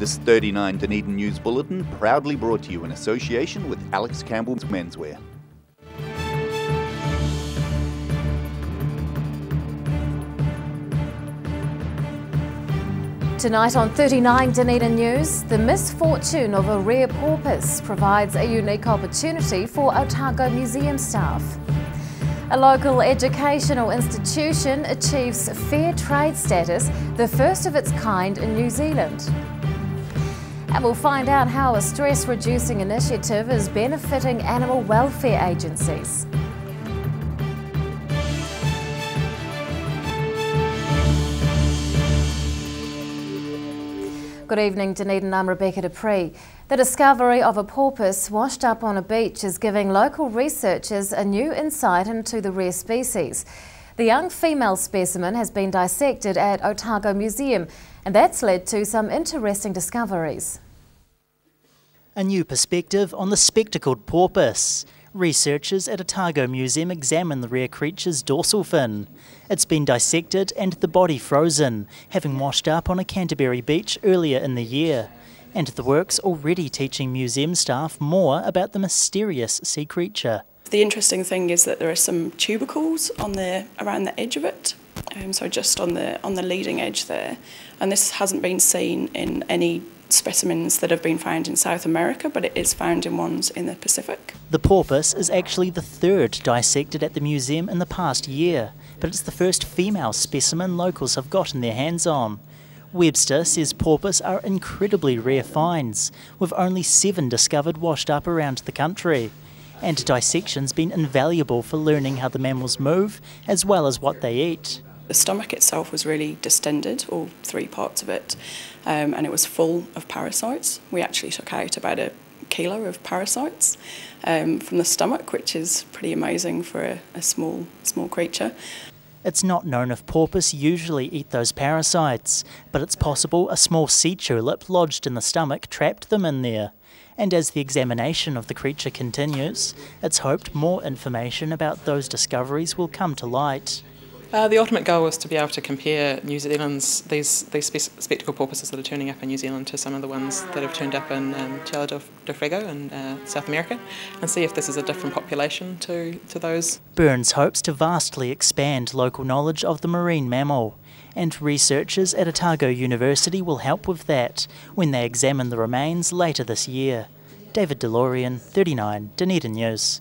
This 39 Dunedin News Bulletin proudly brought to you in association with Alex Campbell's Menswear. Tonight on 39 Dunedin News, the misfortune of a rare porpoise provides a unique opportunity for Otago Museum staff. A local educational institution achieves fair trade status, the first of its kind in New Zealand. And we'll find out how a stress-reducing initiative is benefiting animal welfare agencies. Good evening, Dunedin. I'm Rebecca Dupree. The discovery of a porpoise washed up on a beach is giving local researchers a new insight into the rare species. The young female specimen has been dissected at Otago Museum, and that's led to some interesting discoveries. A new perspective on the spectacled porpoise. Researchers at Otago Museum examine the rare creature's dorsal fin. It's been dissected and the body frozen, having washed up on a Canterbury beach earlier in the year. And the work's already teaching museum staff more about the mysterious sea creature. The interesting thing is that there are some tubercles around the edge of it, so just on the leading edge there. And this hasn't been seen in any specimens that have been found in South America, but it is found in ones in the Pacific. The porpoise is actually the third dissected at the museum in the past year, but it's the first female specimen locals have gotten their hands on. Webster says porpoise are incredibly rare finds, with only 7 discovered washed up around the country. And dissection's been invaluable for learning how the mammals move, as well as what they eat. The stomach itself was really distended, all 3 parts of it, and it was full of parasites. We actually took out about 1 kilo of parasites from the stomach, which is pretty amazing for a small creature. It's not known if porpoise usually eat those parasites, but it's possible a small sea tulip lodged in the stomach trapped them in there. And as the examination of the creature continues, it's hoped more information about those discoveries will come to light. The ultimate goal was to be able to compare New Zealand's these spectacled porpoises that are turning up in New Zealand to some of the ones that have turned up in Tierra del Fuego in South America, and see if this is a different population to those. Burns hopes to vastly expand local knowledge of the marine mammal, and researchers at Otago University will help with that when they examine the remains later this year. David DeLorean, 39 Dunedin News.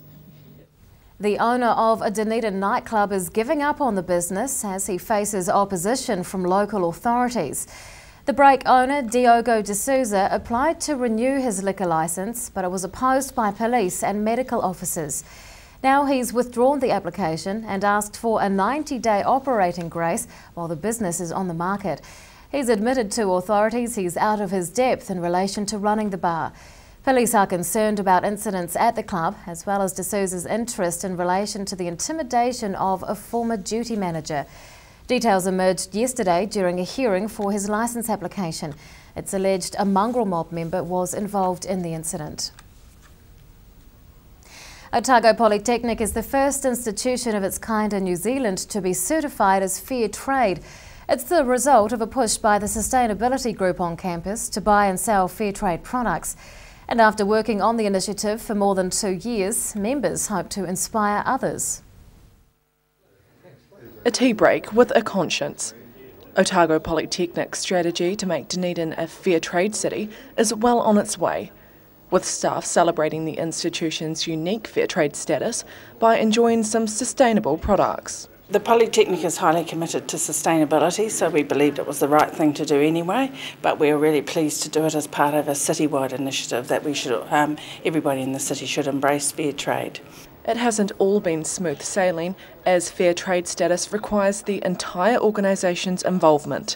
The owner of a Dunedin nightclub is giving up on the business as he faces opposition from local authorities. The break owner, Diogo de Souza, applied to renew his liquor licence, but it was opposed by police and medical officers. Now he's withdrawn the application and asked for a 90-day operating grace while the business is on the market. He's admitted to authorities he's out of his depth in relation to running the bar. Police are concerned about incidents at the club, as well as de Souza's interest in relation to the intimidation of a former duty manager. Details emerged yesterday during a hearing for his licence application. It's alleged a mongrel mob member was involved in the incident. Otago Polytechnic is the first institution of its kind in New Zealand to be certified as fair trade. It's the result of a push by the sustainability group on campus to buy and sell fair trade products. And after working on the initiative for more than 2 years, members hope to inspire others. A tea break with a conscience. Otago Polytechnic's strategy to make Dunedin a fair trade city is well on its way, with staff celebrating the institution's unique fair trade status by enjoying some sustainable products. The Polytechnic is highly committed to sustainability, so we believed it was the right thing to do anyway, but we're really pleased to do it as part of a citywide initiative that we should, everybody in the city should embrace fair trade. It hasn't all been smooth sailing, as fair trade status requires the entire organisation's involvement.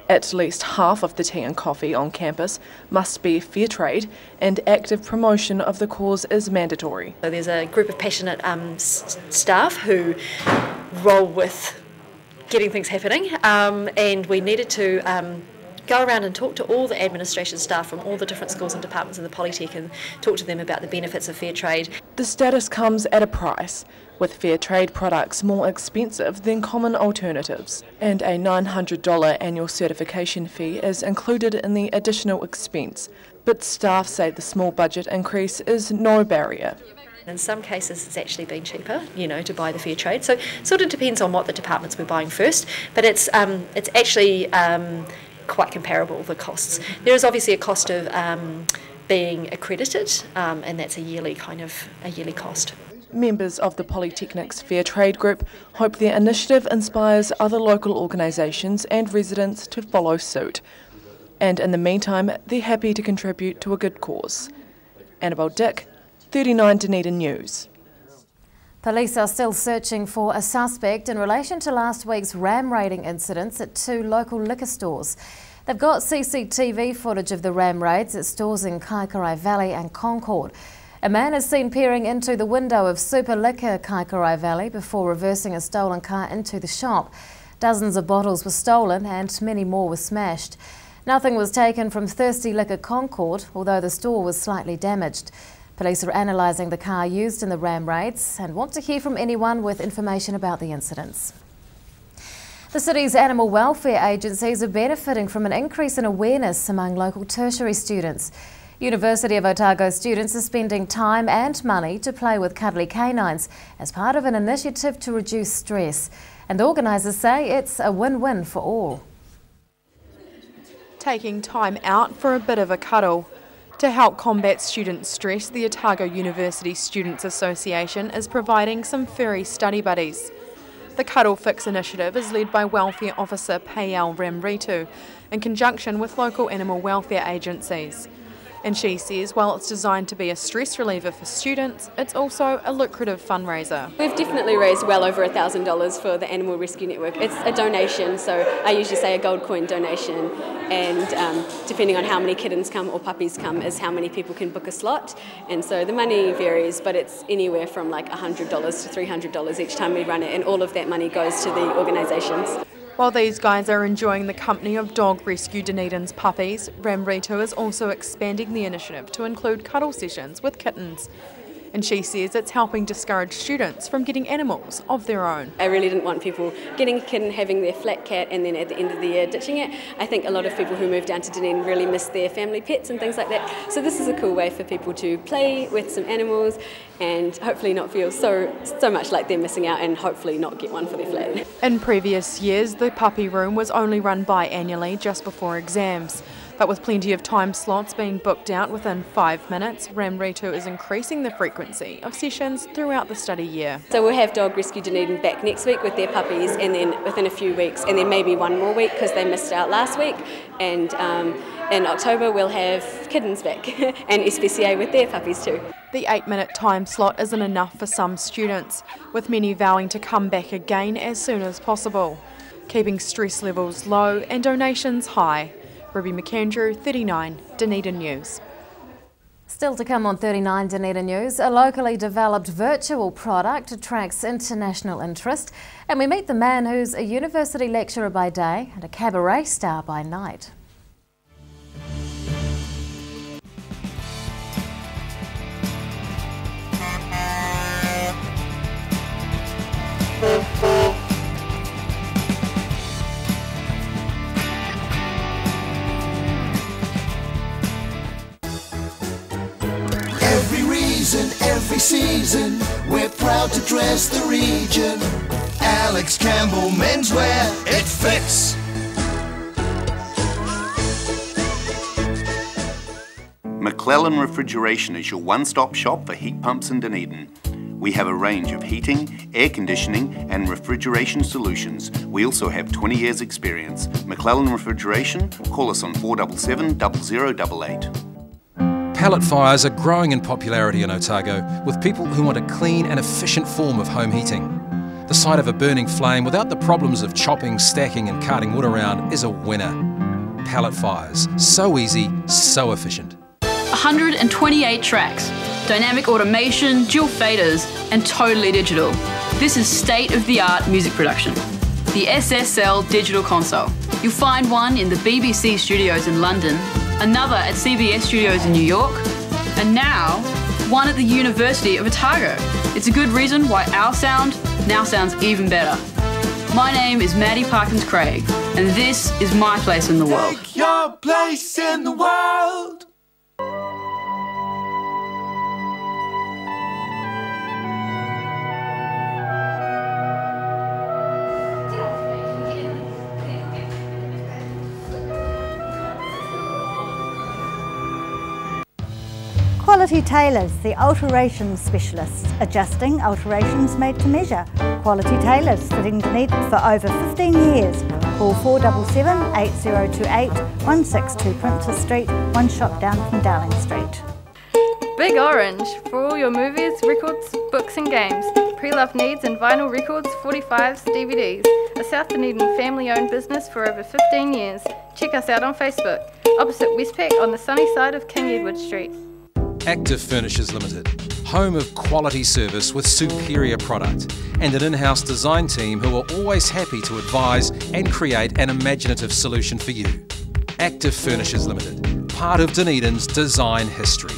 At least half of the tea and coffee on campus must be fair trade, and active promotion of the cause is mandatory. So there's a group of passionate staff who roll with getting things happening, and we needed to go around and talk to all the administration staff from all the different schools and departments in the Polytech and talk to them about the benefits of fair trade. The status comes at a price, with fair trade products more expensive than common alternatives, and a $900 annual certification fee is included in the additional expense, but staff say the small budget increase is no barrier. In some cases it's actually been cheaper, to buy the fair trade, so it sort of depends on what the departments we're buying first, but it's actually quite comparable, the costs. There is obviously a cost of being accredited, and that's a yearly cost. Members of the Polytechnic's Fair Trade Group hope their initiative inspires other local organisations and residents to follow suit. And in the meantime, they're happy to contribute to a good cause. Annabelle Dick, 39 Dunedin News. Police are still searching for a suspect in relation to last week's ram raiding incidents at 2 local liquor stores. They've got CCTV footage of the ram raids at stores in Kaikorai Valley and Concord. A man is seen peering into the window of Super Liquor Kaikorai Valley before reversing a stolen car into the shop. Dozens of bottles were stolen and many more were smashed. Nothing was taken from Thirsty Liquor Concord, although the store was slightly damaged. Police are analysing the car used in the ram raids and want to hear from anyone with information about the incidents. The city's animal welfare agencies are benefiting from an increase in awareness among local tertiary students. University of Otago students are spending time and money to play with cuddly canines as part of an initiative to reduce stress. And the organisers say it's a win-win for all. Taking time out for a bit of a cuddle. To help combat student stress, the Otago University Students Association is providing some furry study buddies. The Cuddle Fix initiative is led by Welfare Officer Payal Ramritu in conjunction with local animal welfare agencies. And she says while it's designed to be a stress reliever for students, it's also a lucrative fundraiser. We've definitely raised well over $1,000 for the Animal Rescue Network. It's a donation, so I usually say a gold coin donation, and depending on how many kittens come or puppies come is how many people can book a slot. And so the money varies, but it's anywhere from like $100 to $300 each time we run it, and all of that money goes to the organisations. While these guys are enjoying the company of Dog Rescue Dunedin's puppies, Ramritu is also expanding the initiative to include cuddle sessions with kittens. And she says it's helping discourage students from getting animals of their own. I really didn't want people getting a kitten, having their flat cat, and then at the end of the year ditching it. I think a lot of people who move down to Dunedin really miss their family pets and things like that. So this is a cool way for people to play with some animals and hopefully not feel so much like they're missing out, and hopefully not get one for their flat. In previous years, the puppy room was only run biannually just before exams. But with plenty of time slots being booked out within 5 minutes, Ramritu is increasing the frequency of sessions throughout the study year. So we'll have Dog Rescue Dunedin back next week with their puppies, and then within a few weeks, and then maybe one more week because they missed out last week. And in October we'll have kittens back and SPCA with their puppies too. The 8-minute time slot isn't enough for some students, with many vowing to come back again as soon as possible, keeping stress levels low and donations high. Ruby McAndrew, 39 Dunedin News. Still to come on 39 Dunedin News, a locally developed virtual product attracts international interest, and we meet the man who's a university lecturer by day and a cabaret star by night. Every season, we're proud to dress the region. Alex Campbell Menswear, it fits. McClellan Refrigeration is your one-stop shop for heat pumps in Dunedin. We have a range of heating, air conditioning and refrigeration solutions. We also have 20 years experience. McClellan Refrigeration, call us on 477 0088. Pallet fires are growing in popularity in Otago, with people who want a clean and efficient form of home heating. The sight of a burning flame without the problems of chopping, stacking and carting wood around is a winner. Pallet fires, so easy, so efficient. 128 tracks, dynamic automation, dual faders and totally digital. This is state-of-the-art music production. The SSL Digital Console, You'll find one in the BBC studios in London, another at CBS studios in New York, and now one at the University of Otago. It's a good reason why our sound now sounds even better. My name is Maddie Parkins Craig, and this is my place in the world. Take your place in the world. Quality Tailors, the alterations specialists, adjusting alterations made to measure. Quality Tailors, fitting Dunedin for over 15 years. Call 477 8028 162 Princess Street, one shop down from Darling Street. Big Orange, for all your movies, records, books and games. Pre-loved needs and vinyl records, 45s, DVDs. A South Dunedin family-owned business for over 15 years. Check us out on Facebook, opposite Westpac on the sunny side of King Edward Street. Active Furnishers Limited, home of quality service with superior product and an in-house design team who are always happy to advise and create an imaginative solution for you. Active Furnishers Limited, part of Dunedin's design history.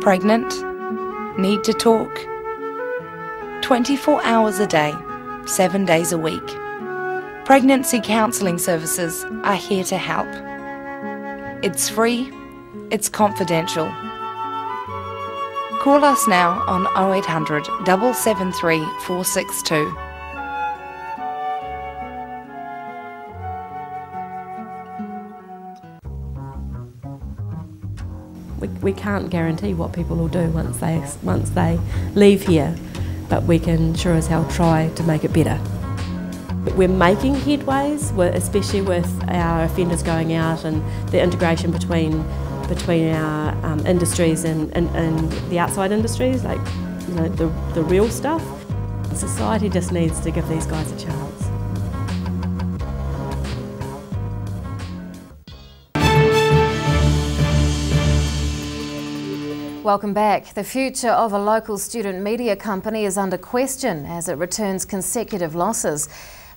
Pregnant? Need to talk? 24 hours a day, 7 days a week. Pregnancy counselling services are here to help. It's free, it's confidential. Call us now on 0800 773 462. We can't guarantee what people will do once they leave here, but we can sure as hell try to make it better. We're making headways, especially with our offenders going out and the integration between our industries and the outside industries, like the real stuff. Society just needs to give these guys a chance. Welcome back. The future of a local student media company is under question as it returns consecutive losses.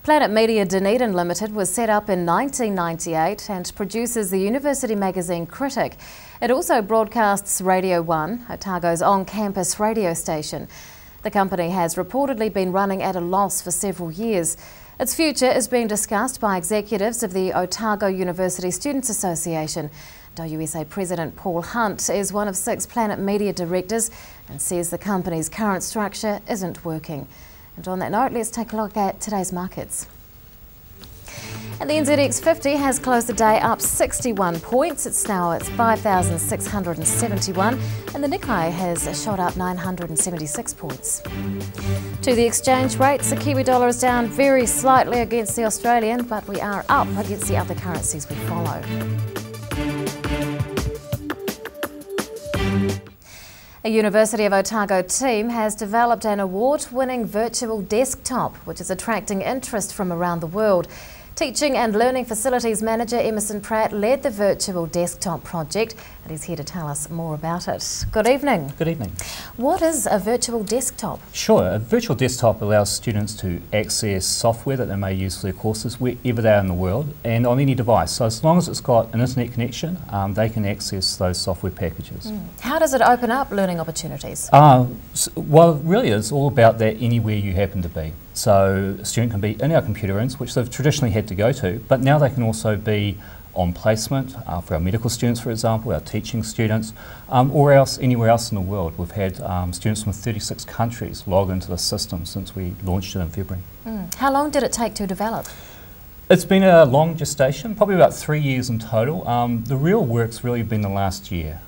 Planet Media Dunedin Limited was set up in 1998 and produces the university magazine Critic. It also broadcasts Radio 1, Otago's on-campus radio station. The company has reportedly been running at a loss for several years. Its future is being discussed by executives of the Otago University Students Association. OUSA President Paul Hunt is one of 6 Planet Media directors and says the company's current structure isn't working. And on that note, let's take a look at today's markets. And the NZX 50 has closed the day up 61 points. It's now at 5,671, and the Nikkei has shot up 976 points. To the exchange rates, the Kiwi dollar is down very slightly against the Australian, but we are up against the other currencies we follow. A University of Otago team has developed an award-winning virtual desktop, which is attracting interest from around the world. Teaching and Learning Facilities Manager Emerson Pratt led the virtual desktop project, and he's here to tell us more about it. Good evening. Good evening. What is a virtual desktop? Sure, a virtual desktop allows students to access software that they may use for their courses wherever they are in the world and on any device. So as long as it's got an internet connection, they can access those software packages. How does it open up learning opportunities? Well, really it's all about that anywhere you happen to be. So a student can be in our computer rooms, which they've traditionally had to go to, but now they can also be on placement for our medical students, for example, our teaching students, or anywhere else in the world. We've had students from 36 countries log into the system since we launched it in February. How long did it take to develop? It's been a long gestation, probably about 3 years in total. The real work's really been the last year.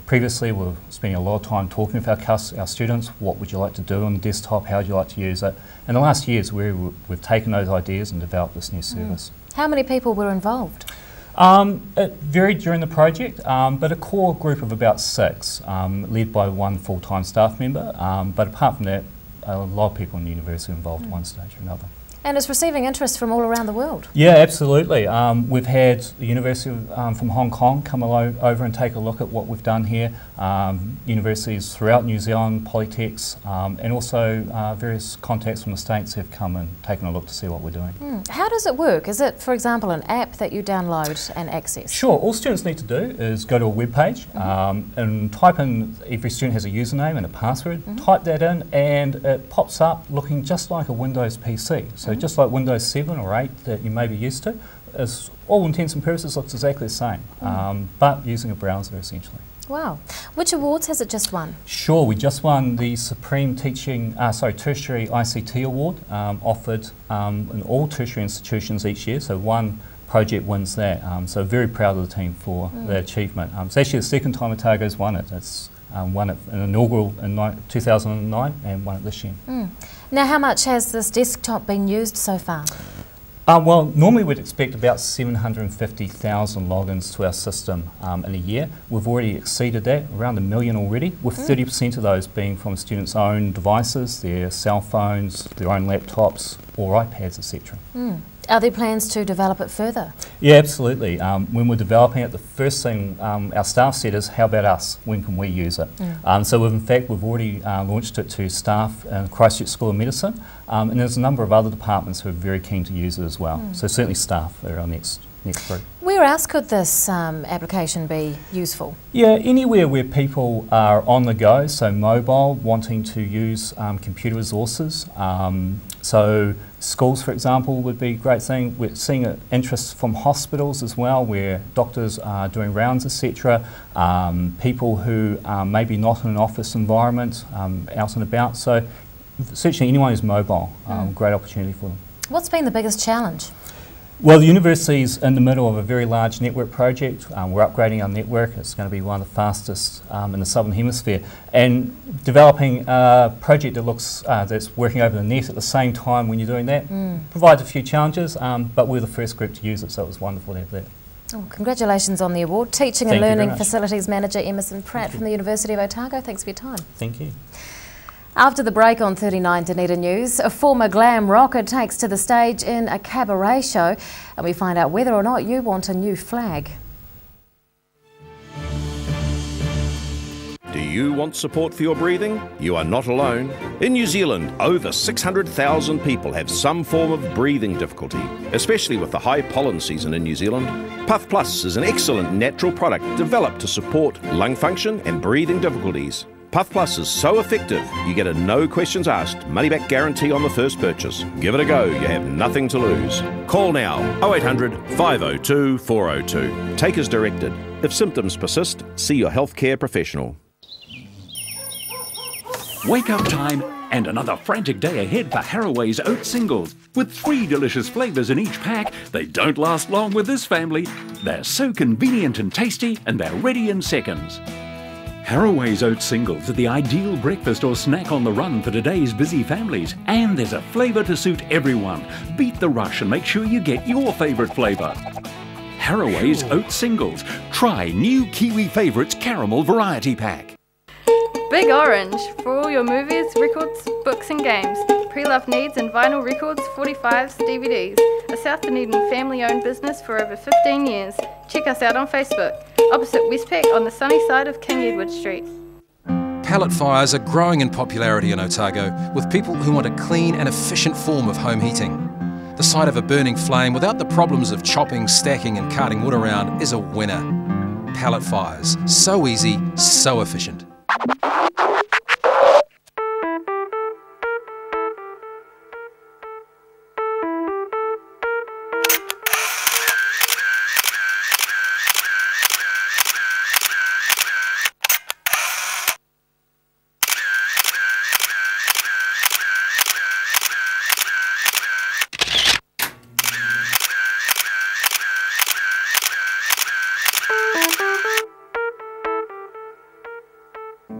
Previously we were spending a lot of time talking with our students, what would you like to do on the desktop, how would you like to use it. And the last years we've taken those ideas and developed this new service. How many people were involved? It varied during the project, but a core group of about 6, led by 1 full-time staff member. But apart from that, a lot of people in the university involved at one stage or another. And it's receiving interest from all around the world. Yeah, absolutely. We've had the University from Hong Kong come over and take a look at what we've done here. Universities throughout New Zealand, polytechs, and also various contacts from the States have come and taken a look to see what we're doing. How does it work? Is it, for example, an app that you download and access? Sure. All students need to do is go to a web page and type in, every student has a username and a password, type that in and it pops up looking just like a Windows PC. So just like Windows 7 or 8 that you may be used to, is all intents and purposes looks exactly the same, but using a browser essentially. Wow. Which awards has it just won? Sure, we just won the Supreme Tertiary ICT Award, offered in all tertiary institutions each year, so one project wins that. So very proud of the team for the achievement. It's actually the second time Otago's won it. It's won it an inaugural in 2009 and won it this year. Now, how much has this desktop been used so far? Well, normally we'd expect about 750,000 logins to our system in a year. We've already exceeded that, around 1 million already, with 30% of those being from students' own devices, their cell phones, their own laptops or iPads, etc. Are there plans to develop it further? Yeah, absolutely. When we're developing it, the first thing our staff said is, how about us? When can we use it? So we've already launched it to staff in Christchurch School of Medicine, and there's a number of other departments who are very keen to use it as well. So certainly staff are our next group. Where else could this application be useful? Yeah, anywhere where people are on the go, so mobile, wanting to use computer resources. So schools, for example, would be a great thing. We're seeing interest from hospitals as well, where doctors are doing rounds, etc. People who are maybe not in an office environment, out and about. So essentially anyone who's mobile, great opportunity for them. What's been the biggest challenge? Well, the university's in the middle of a very large network project. We're upgrading our network. It's going to be one of the fastest in the Southern Hemisphere. And developing a project that looks that's working over the net at the same time when you're doing that provides a few challenges, but we're the first group to use it, so it was wonderful to have that. Oh, congratulations on the award. Teaching and Learning Facilities Manager Emerson Pratt from the University of Otago. Thanks for your time. Thank you. After the break on 39 Dunedin News, a former glam rocker takes to the stage in a cabaret show, and we find out whether or not you want a new flag. Do you want support for your breathing? You are not alone. In New Zealand, over 600,000 people have some form of breathing difficulty, especially with the high pollen season in New Zealand. Puff Plus is an excellent natural product developed to support lung function and breathing difficulties. Puff Plus is so effective, you get a no questions asked, money back guarantee on the first purchase. Give it a go, you have nothing to lose. Call now, 0800 502 402. Take as directed. If symptoms persist, see your healthcare professional. Wake up time and another frantic day ahead for Haraway's Oat Singles. With 3 delicious flavours in each pack, they don't last long with this family. They're so convenient and tasty, and they're ready in seconds. Haraway's Oat Singles are the ideal breakfast or snack on the run for today's busy families. And there's a flavour to suit everyone. Beat the rush and make sure you get your favourite flavour. Haraway's Oat Singles. Try new Kiwi Favourites Caramel Variety Pack. Big Orange, for all your movies, records, books and games. Pre-loved needs and vinyl records, 45s, DVDs. A South Dunedin family-owned business for over 15 years. Check us out on Facebook, opposite Westpac on the sunny side of King Edward Street. Pallet fires are growing in popularity in Otago, with people who want a clean and efficient form of home heating. The sight of a burning flame without the problems of chopping, stacking and carting wood around is a winner. Pallet fires, so easy, so efficient.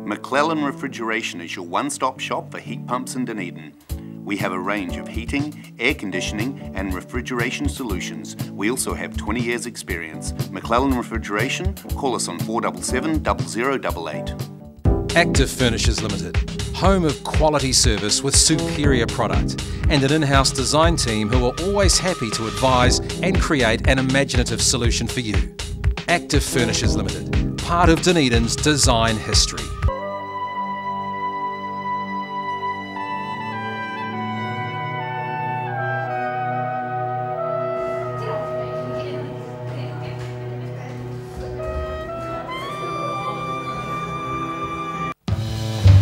McClellan Refrigeration is your one-stop shop for heat pumps in Dunedin. We have a range of heating, air conditioning and refrigeration solutions. We also have 20 years experience. McClellan Refrigeration, call us on 477 0088. Active Furnishers Limited, home of quality service with superior product and an in-house design team who are always happy to advise and create an imaginative solution for you. Active Furnishers Limited, part of Dunedin's design history.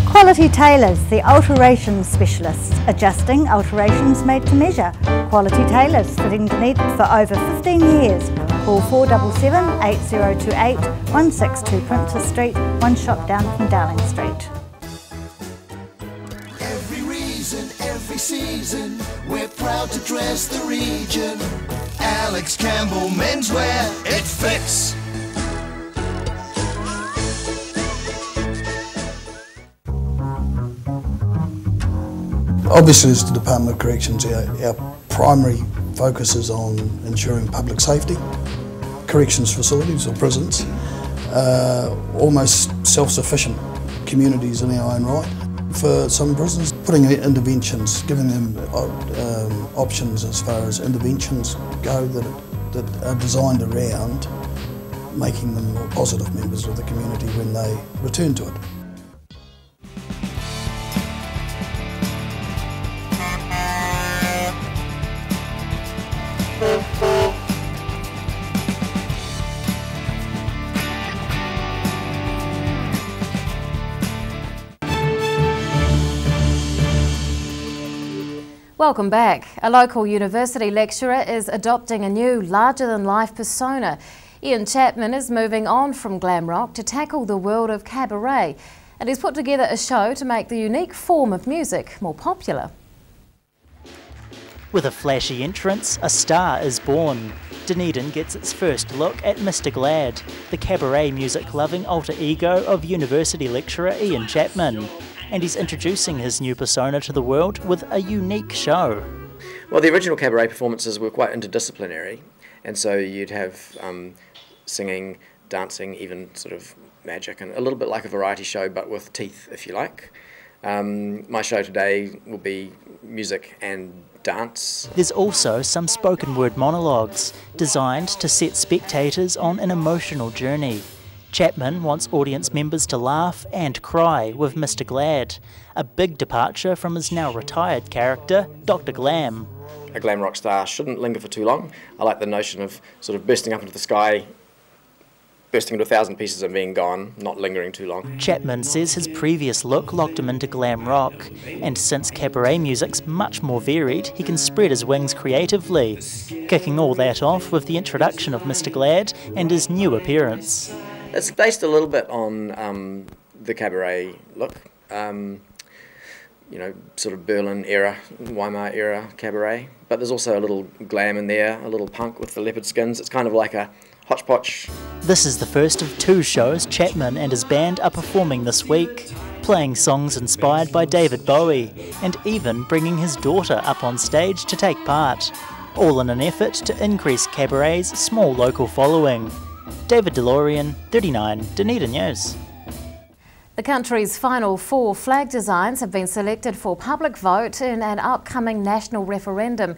Quality Tailors, the alterations specialists, adjusting alterations made to measure. Quality Tailors, fitting Dunedin for over 15 years. Call 477 8028 162 Princess Street, one shop down from Darling Street. Every reason, every season, we're proud to dress the region. Alex Campbell Menswear, it fits. Obviously, as the Department of Corrections, our primary focus is on ensuring public safety. Corrections facilities or prisons are almost self-sufficient communities in our own right. For some prisons, putting interventions, giving them options as far as interventions go that are designed around making them more positive members of the community when they return to it. Welcome back. A local university lecturer is adopting a new larger-than-life persona. Ian Chapman is moving on from glam rock to tackle the world of cabaret, and he's put together a show to make the unique form of music more popular. With a flashy entrance, a star is born. Dunedin gets its first look at Mr. Glad, the cabaret music-loving alter ego of university lecturer Ian Chapman. And he's introducing his new persona to the world with a unique show. Well, the original cabaret performances were quite interdisciplinary, and so you'd have singing, dancing, even sort of magic, and a little bit like a variety show, but with teeth, if you like. My show today will be music and dance. There's also some spoken word monologues, designed to set spectators on an emotional journey. Chapman wants audience members to laugh and cry with Mr. Glad, a big departure from his now retired character, Dr. Glam. A glam rock star shouldn't linger for too long. I like the notion of sort of bursting up into the sky, bursting into 1,000 pieces and being gone, not lingering too long. Chapman says his previous look locked him into glam rock, and since cabaret music's much more varied, he can spread his wings creatively, kicking all that off with the introduction of Mr. Glad and his new appearance. It's based a little bit on the cabaret look, you know, sort of Berlin era, Weimar era cabaret, but there's also a little glam in there, a little punk with the leopard skins. It's kind of like a hodgepodge. This is the first of 2 shows Chapman and his band are performing this week, playing songs inspired by David Bowie, and even bringing his daughter up on stage to take part, all in an effort to increase cabaret's small local following. David DeLorean, 39, Dunedin News. The country's final 4 flag designs have been selected for public vote in an upcoming national referendum.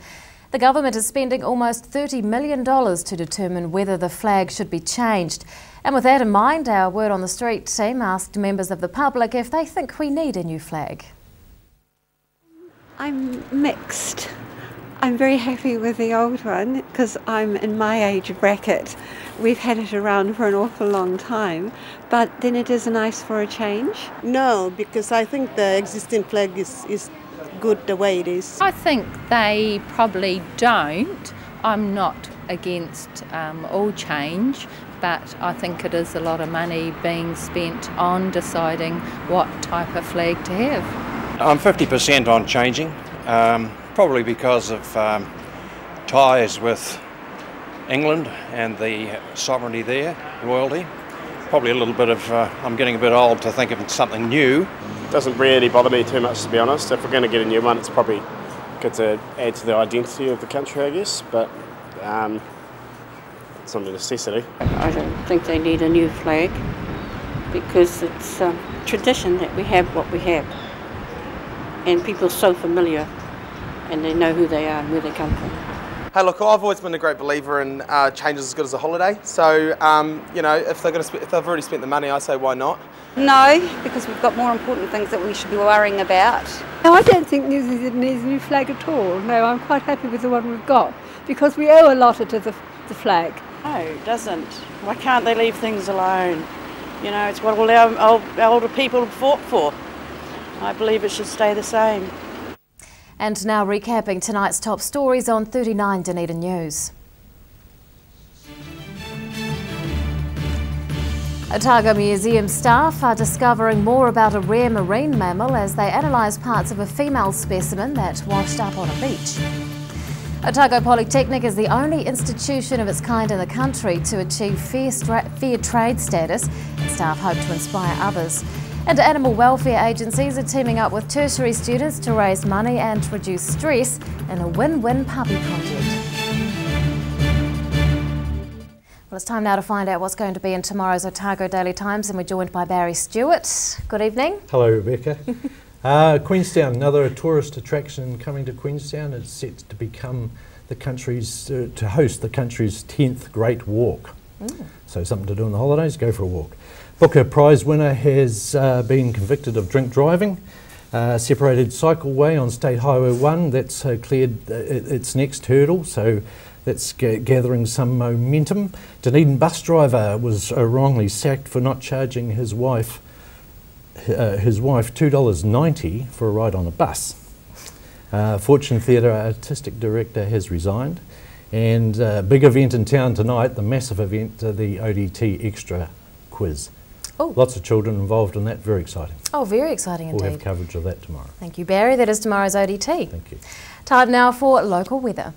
The government is spending almost $30 million to determine whether the flag should be changed. And with that in mind, our Word on the Street team asked members of the public if they think we need a new flag. I'm mixed. I'm very happy with the old one because I'm in my age bracket. We've had it around for an awful long time, but then it is nice for a change. No, because I think the existing flag is good the way it is. I think they probably don't. I'm not against all change, but I think it is a lot of money being spent on deciding what type of flag to have. I'm 50% on changing, probably because of ties with England and the sovereignty there, royalty. Probably a little bit of, I'm getting a bit old to think of something new, Doesn't really bother me too much, to be honest. If we're going to get a new one, it's probably good to add to the identity of the country, I guess, but it's not a necessity. I don't think they need a new flag because it's tradition that we have what we have, and people are so familiar and they know who they are and where they come from. Hey, look, I've always been a great believer in change is as good as a holiday. So, you know, if they've already spent the money, I say why not? No, because we've got more important things that we should be worrying about. No, I don't think New Zealand needs a new flag at all. No, I'm quite happy with the one we've got because we owe a lot to the flag. No, it doesn't. Why can't they leave things alone? You know, it's what all our older people fought for. I believe it should stay the same. And now recapping tonight's top stories on 39 Dunedin News. Otago Museum staff are discovering more about a rare marine mammal as they analyse parts of a female specimen that washed up on a beach. Otago Polytechnic is the only institution of its kind in the country to achieve fair trade status, and staff hope to inspire others. And animal welfare agencies are teaming up with tertiary students to raise money and reduce stress in a win-win puppy project. Well, it's time now to find out what's going to be in tomorrow's Otago Daily Times, and we're joined by Barry Stewart. Good evening. Hello, Rebecca. Queenstown, another tourist attraction coming to Queenstown. It's set to become the country's, to host the country's 10th Great Walk. So something to do on the holidays, go for a walk. Booker Prize winner has been convicted of drink driving. Separated cycleway on State Highway 1, that's cleared its next hurdle, so that's gathering some momentum. Dunedin bus driver was wrongly sacked for not charging his wife $2.90 for a ride on a bus. Fortune Theatre artistic director has resigned. And big event in town tonight, the massive event, the ODT Extra Quiz. Oh. Lots of children involved in that, very exciting. Oh, very exciting indeed. We'll have coverage of that tomorrow. Thank you, Barry. That is tomorrow's ODT. Thank you. Time now for local weather.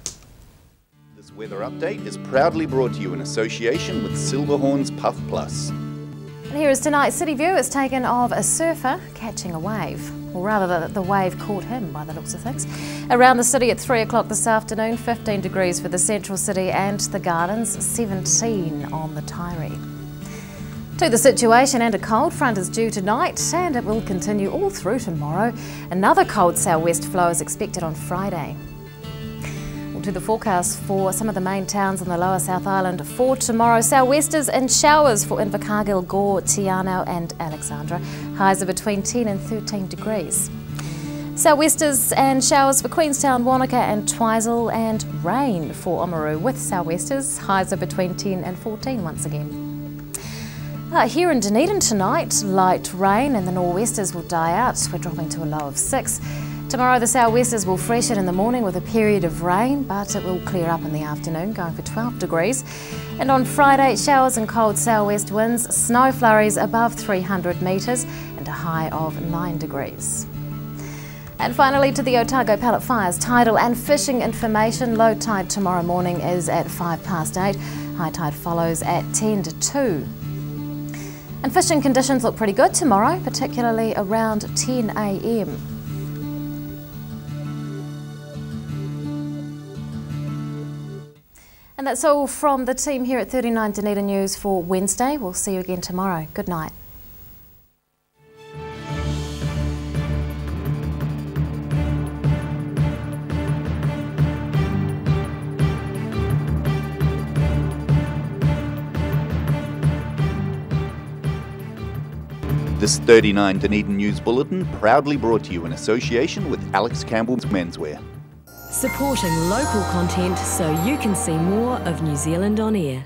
This weather update is proudly brought to you in association with Silverhorn's Puff Plus. And here is tonight's City View. It's taken of a surfer catching a wave. Or rather, the wave caught him by the looks of things. Around the city at 3 o'clock this afternoon, 15 degrees for the central city and the gardens, 17 on the Tyree. To the situation, and a cold front is due tonight and it will continue all through tomorrow. Another cold southwest flow is expected on Friday. To the forecast for some of the main towns on the lower South Island for tomorrow. Sou'westers and showers for Invercargill, Gore, Tiano and Alexandra. Highs are between 10 and 13 degrees. Sou'westers and showers for Queenstown, Wanaka and Twizel, and rain for Oamaru with sou'westers. Highs are between 10 and 14 once again. Here in Dunedin tonight, light rain and the nor'westers will die out. We're dropping to a low of 6. Tomorrow the sou'westers will freshen in the morning with a period of rain, but it will clear up in the afternoon, going for 12 degrees. And on Friday, showers and cold sou'west winds, snow flurries above 300 metres and a high of 9 degrees. And finally to the Otago Pallet Fires tidal and fishing information. Low tide tomorrow morning is at 8:05. High tide follows at 10 to 2. And fishing conditions look pretty good tomorrow, particularly around 10 a.m. And that's all from the team here at 39 Dunedin News for Wednesday. We'll see you again tomorrow. Good night. This 39 Dunedin News Bulletin proudly brought to you in association with Alex Campbell's Menswear. Supporting local content so you can see more of New Zealand on air.